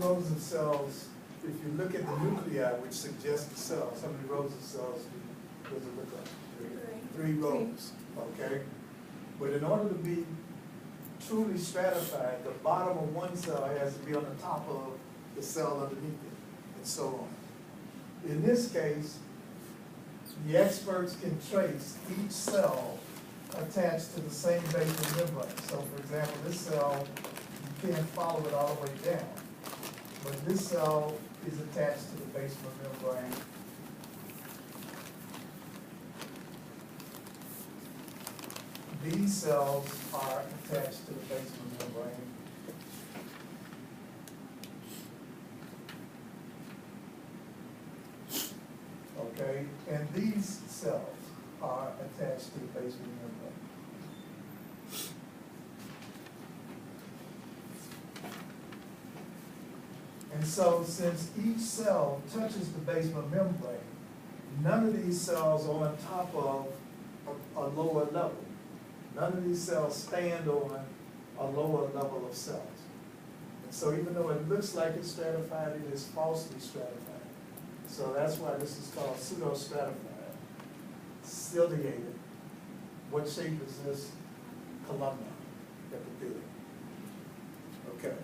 rows of cells, if you look at the nuclei, which suggests the cells, how many rows of cells does it look like? Three rows, okay? But in order to be truly stratified, the bottom of one cell has to be on the top of the cell underneath it, and so on. In this case, the experts can trace each cell attached to the same basal membrane. So for example, this cell, you can't follow it all the way down, but this cell is attached to the basal membrane. These cells are attached to the basal membrane. Okay, and these cells are attached to the basal membrane. And so since each cell touches the basal membrane, none of these cells are on top of a lower level. None of these cells stand on a lower level of cells. And so even though it looks like it's stratified, it is falsely stratified. So that's why this is called pseudo-stratified, ciliated. What shape is this? Columnar epithelium. Okay.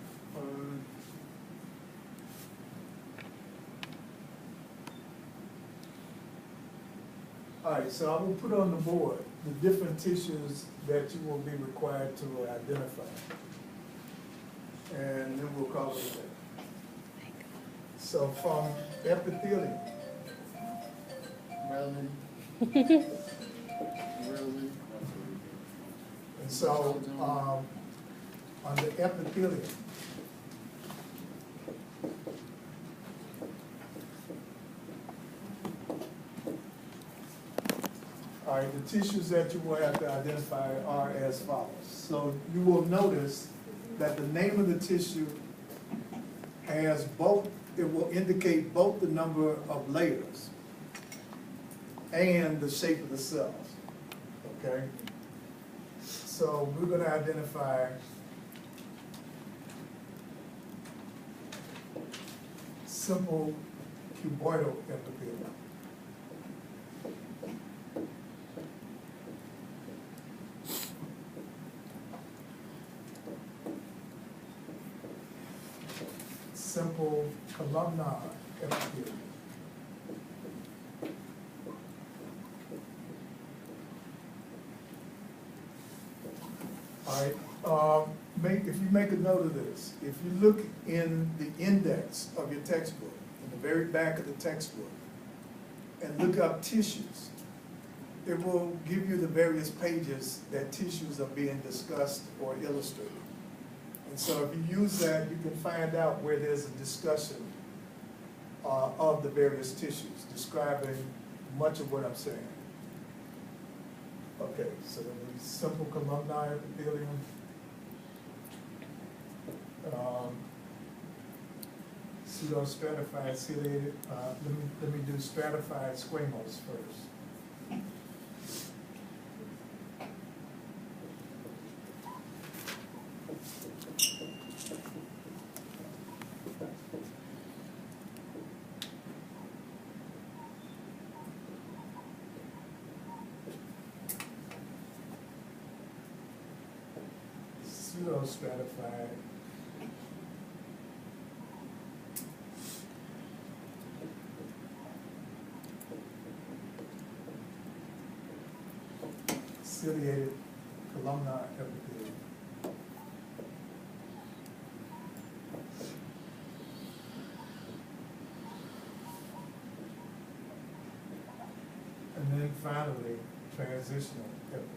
All right, so I will put on the board the different tissues that you will be required to identify. And then we'll call it a day. So from epithelium. Merlin. And so on the epithelium, all right, the tissues that you will have to identify are as follows. So you will notice that the name of the tissue has both, it will indicate both the number of layers and the shape of the cells, okay? So we're gonna identify simple cuboidal epithelium. Simple columnar epithelium. All right, if you make a note of this, if you look in the index of your textbook, in the very back of the textbook, and look up tissues, it will give you the various pages that tissues are being discussed or illustrated. And so if you use that, you can find out where there's a discussion of the various tissues, describing much of what I'm saying. Okay, so the simple columnar epithelium. Pseudo-stratified ciliated. Let me do stratified squamous first. Pseudo-stratified ciliated columnar epithelium. And then finally, transitional epithelium.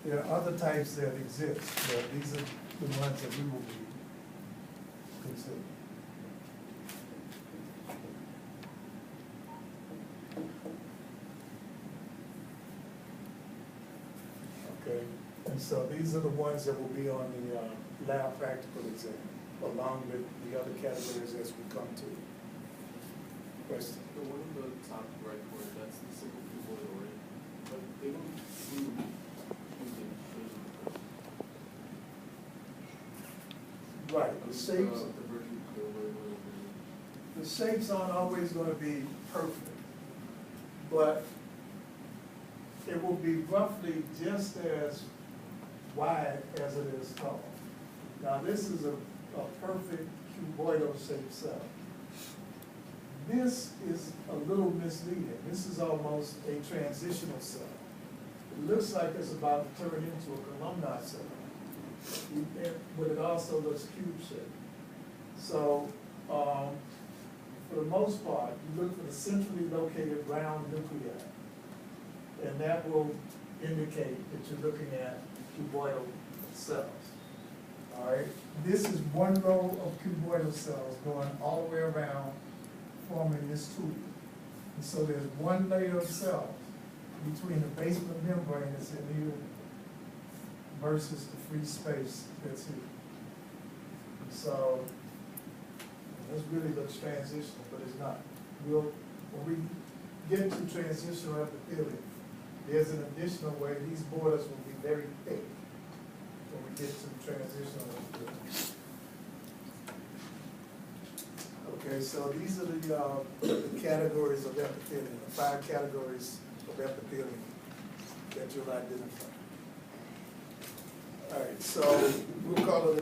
There are other types that exist, but these are the ones that we will be considering. Okay, and so these are the ones that will be on the lab practical exam, along with the other categories as we come to. Question? The one in the top right corner, that's the simple cuboidal, right? But they don't seem Right, the shapes, the shapes aren't always gonna be perfect, but it will be roughly just as wide as it is tall. Now, this is a perfect cuboidal shaped cell. This is a little misleading. This is almost a transitional cell. It looks like it's about to turn into a columnar cell, but it also looks cube-shaped. So, for the most part, you look for the centrally located round nuclei, and that will indicate that you're looking at cuboidal cells. All right, this is one row of cuboidal cells going all the way around, forming this tube. And so there's one layer of cells between the basement membrane that's in here versus the free space that's here. And so this really looks transitional, but it's not. When we get to transitional epithelium, there's an additional way these borders will be very thick when we get to transitional epithelium. Okay, so these are the categories of epithelium, the 5 categories of epithelium that you'll identify. All right, so we'll call it